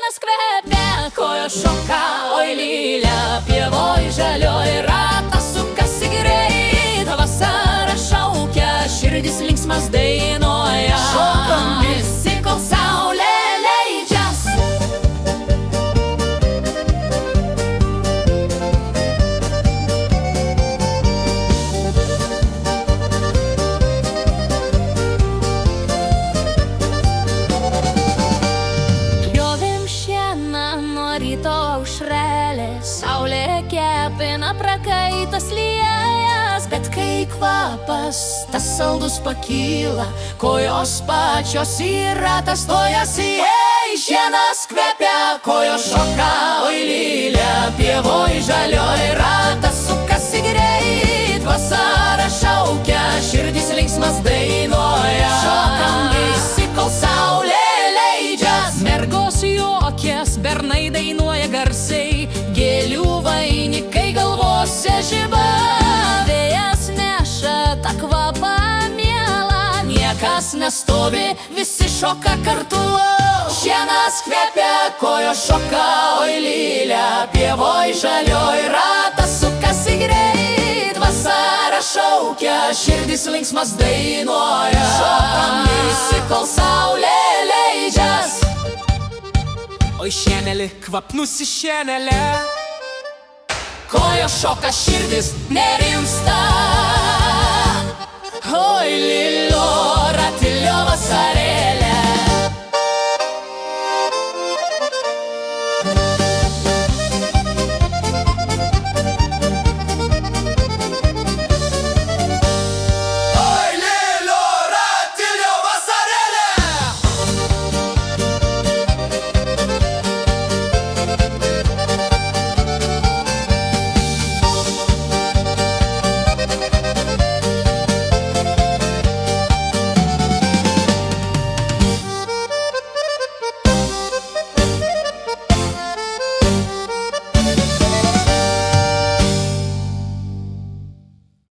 Šienas kvepia, kojos šoka, oi lilė, pievoj žalioj ratas sukasi greit. Vasara šaukia, širdis linksmas dainuoja. Šokam visi, kol saulė leidžias. Ryto aušrelės, saulė kepina prakaitas liejas, bet kai kvapas tas saldus pakyla, kojos pačios į ratą stojasi. Ei, šienas kvepia, kojos šoka, oi lilė, pievoj žalioj ratas sukasi greit. Vasara šaukia, širdis linksmas dainuoja. Šokam visi, kol saulė leidžias. Mergos juokės, bernai dainuoja garsiai, gėlių vainikai galvose žiba. Vėjas neša tą kvapą mielą, niekas nestovi, visi šoka kartu. Šienas kvepia, kojos šoka, oi lilė, pievoj žalioj ratas sukasi greit. Vasara šaukia, širdis linksmas dainuoja. Šokam visi, kol saulė leidžias. Oi šienelį, kvapnusi šienelė, kojos šoka, širdis nerimsta. Oi lilio, ratilio vasarė.